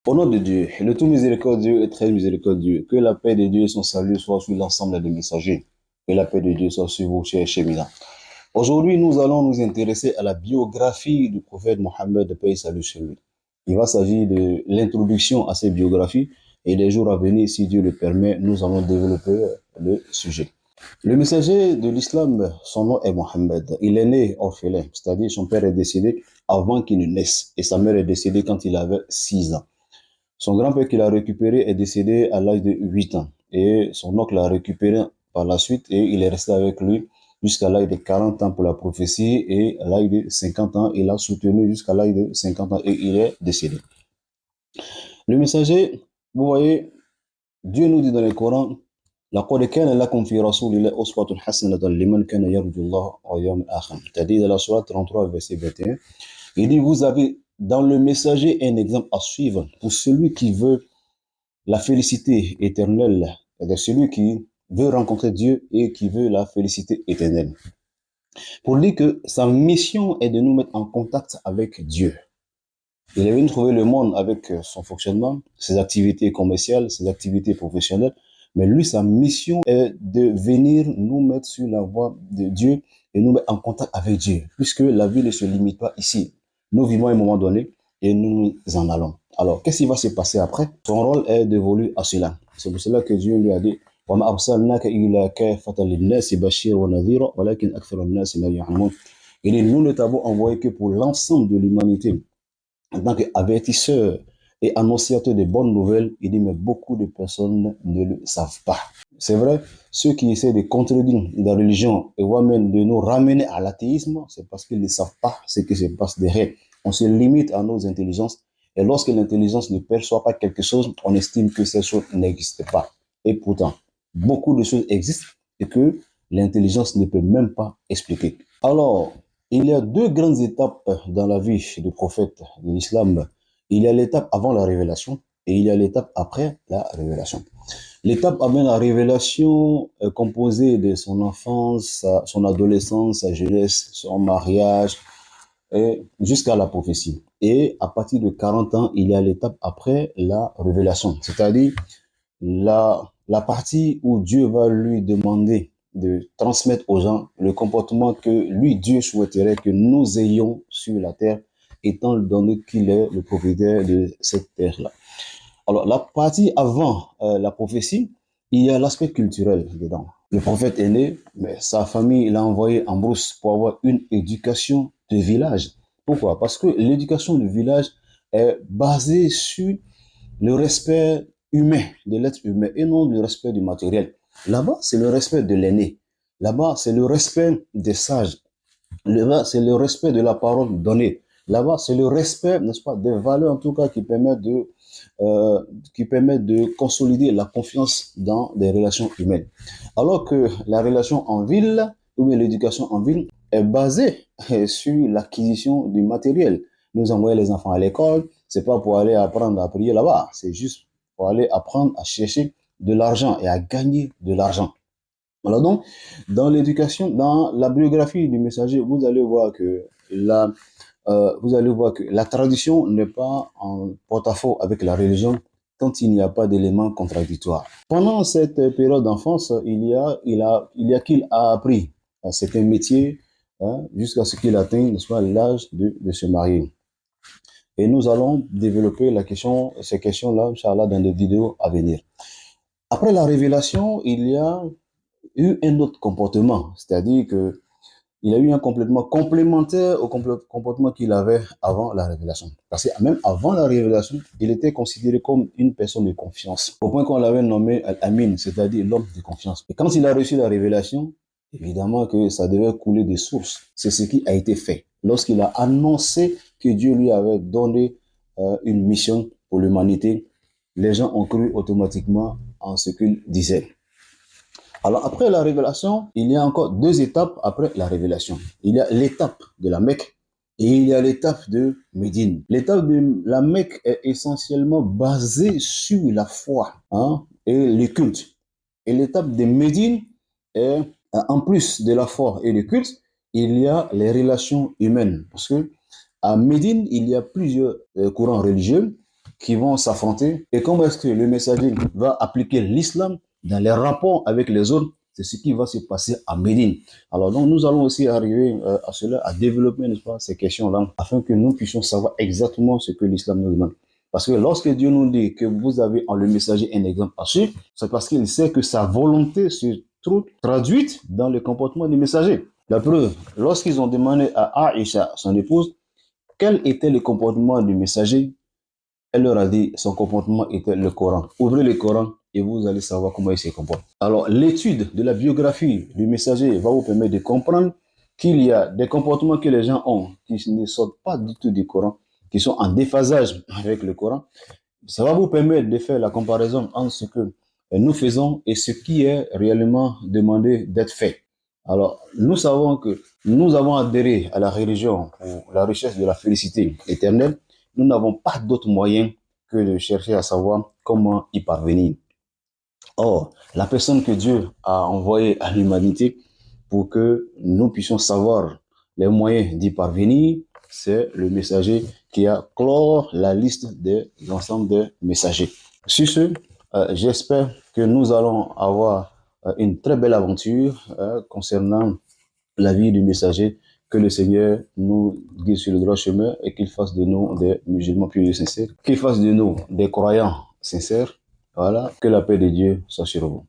Au nom de Dieu, le tout miséricordieux et très miséricordieux, que la paix de Dieu et son salut soient sur l'ensemble des messagers. Que la paix de Dieu soit sur vous, chers chemins. Aujourd'hui, nous allons nous intéresser à la biographie du prophète Mohammed, paix et salut sur lui. Il va s'agir de l'introduction à cette biographie et les jours à venir, si Dieu le permet, nous allons développer le sujet. Le messager de l'islam, son nom est Mohammed. Il est né orphelin, c'est-à-dire son père est décédé avant qu'il ne naisse et sa mère est décédée quand il avait 6 ans. Son grand-père qui l'a récupéré est décédé à l'âge de 8 ans. Et son oncle l'a récupéré par la suite et il est resté avec lui jusqu'à l'âge de 40 ans pour la prophétie et à l'âge de 50 ans, il a soutenu jusqu'à l'âge de 50 ans et il est décédé. Le messager, vous voyez, Dieu nous dit dans le Coran, لقد كان لكم في رسول الله أسوة حسنة لمن كان يرجو الله واليوم الآخر. C'est-à-dire dans la sourate 33, verset 21. Il dit, vous avez dans le messager un exemple à suivre pour celui qui veut la félicité éternelle, c'est-à-dire celui qui veut rencontrer Dieu et qui veut la félicité éternelle. Pour dire que sa mission est de nous mettre en contact avec Dieu. Il est venu trouver le monde avec son fonctionnement, ses activités commerciales, ses activités professionnelles, mais lui, sa mission est de venir nous mettre sur la voie de Dieu et nous mettre en contact avec Dieu, puisque la vie ne se limite pas ici. Nous vivons à un moment donné et nous en allons. Alors, qu'est-ce qui va se passer après? Son rôle est dévolu à cela. C'est pour cela que Dieu lui a dit وما أرسلناك إلا كافة للناس بشيرا ونذيرا ولكن أكثر الناس لا يعلمون. Il dit, nous ne t'avons envoyé que pour l'ensemble de l'humanité en tant qu'avertisseur et annonciateur de bonnes nouvelles, il dit, mais beaucoup de personnes ne le savent pas. C'est vrai, ceux qui essaient de contredire la religion et voire même de nous ramener à l'athéisme, c'est parce qu'ils ne savent pas ce qui se passe derrière. On se limite à nos intelligences et lorsque l'intelligence ne perçoit pas quelque chose, on estime que cette chose n'existe pas. Et pourtant, beaucoup de choses existent et que l'intelligence ne peut même pas expliquer. Alors, il y a deux grandes étapes dans la vie du prophète de l'islam. Il y a l'étape avant la révélation et il y a l'étape après la révélation. L'étape avant la révélation est composée de son enfance, son adolescence, sa jeunesse, son mariage, jusqu'à la prophétie. Et à partir de 40 ans, il y a l'étape après la révélation, c'est-à-dire la partie où Dieu va lui demander de transmettre aux gens le comportement que lui, Dieu souhaiterait que nous ayons sur la terre, étant donné qu'il est le propriétaire de cette terre-là. Alors, la partie avant la prophétie, il y a l'aspect culturel dedans. Le prophète est né, mais sa famille l'a envoyé en brousse pour avoir une éducation de village. Pourquoi? Parce que l'éducation de village est basée sur le respect humain, de l'être humain, et non le respect du matériel. Là-bas, c'est le respect de l'aîné. Là-bas, c'est le respect des sages. Là-bas, c'est le respect de la parole donnée. Là-bas, c'est le respect, n'est-ce pas, des valeurs en tout cas qui permettent de consolider la confiance dans des relations humaines. Alors que la relation en ville, ou bien l'éducation en ville, est basée sur l'acquisition du matériel. Nous envoyons les enfants à l'école, c'est pas pour aller apprendre à prier là-bas, c'est juste pour aller apprendre à chercher de l'argent et à gagner de l'argent. Alors donc, dans l'éducation, dans la biographie du messager, vous allez voir que la tradition n'est pas en porte-à-faux avec la religion quand il n'y a pas d'éléments contradictoires. Pendant cette période d'enfance, il y a qu'il a appris certains métiers jusqu'à ce qu'il atteigne, n'est-ce pas, l'âge de se marier. Et nous allons développer ces questions-là, Inch'Allah, dans des vidéos à venir. Après la révélation, il y a eu un autre comportement, c'est-à-dire que il a eu un comportement complémentaire au comportement qu'il avait avant la révélation. Parce que même avant la révélation, il était considéré comme une personne de confiance, au point qu'on l'avait nommé Al-Amin, c'est-à-dire l'homme de confiance. Et quand il a reçu la révélation, évidemment que ça devait couler des sources. C'est ce qui a été fait. Lorsqu'il a annoncé que Dieu lui avait donné une mission pour l'humanité, les gens ont cru automatiquement en ce qu'il disait. Alors après la révélation, il y a encore deux étapes après la révélation. Il y a l'étape de la Mecque et il y a l'étape de Médine. L'étape de la Mecque est essentiellement basée sur la foi et le culte. Et l'étape de Médine est, en plus de la foi et le culte, il y a les relations humaines. Parce que à Médine, il y a plusieurs courants religieux qui vont s'affronter et comment est-ce que le messager va appliquer l'islam dans les rapports avec les autres. C'est ce qui va se passer à Médine. Alors donc nous allons aussi arriver à cela, à développer, n'est-ce pas, ces questions-là, afin que nous puissions savoir exactement ce que l'islam nous demande. Parce que lorsque Dieu nous dit que vous avez en le messager un exemple à suivre, c'est parce qu'il sait que sa volonté se trouve traduite dans le comportement du messager. La preuve, lorsqu'ils ont demandé à Aïcha, son épouse, quel était le comportement du messager, elle leur a dit son comportement était le Coran. Ouvrez le Coran et vous allez savoir comment il se comporte. Alors, l'étude de la biographie du messager va vous permettre de comprendre qu'il y a des comportements que les gens ont qui ne sortent pas du tout du Coran, qui sont en déphasage avec le Coran. Ça va vous permettre de faire la comparaison entre ce que nous faisons et ce qui est réellement demandé d'être fait. Alors, nous savons que nous avons adhéré à la religion pour la recherche de la félicité éternelle. Nous n'avons pas d'autre moyen que de chercher à savoir comment y parvenir. Or, la personne que Dieu a envoyée à l'humanité pour que nous puissions savoir les moyens d'y parvenir, c'est le messager qui a clore la liste des ensembles de messagers. Sur ce, j'espère que nous allons avoir une très belle aventure concernant la vie du messager, que le Seigneur nous guide sur le droit chemin et qu'il fasse de nous des musulmans pieux et sincères, qu'il fasse de nous des croyants sincères. Voilà, que la paix de Dieu soit sur vous.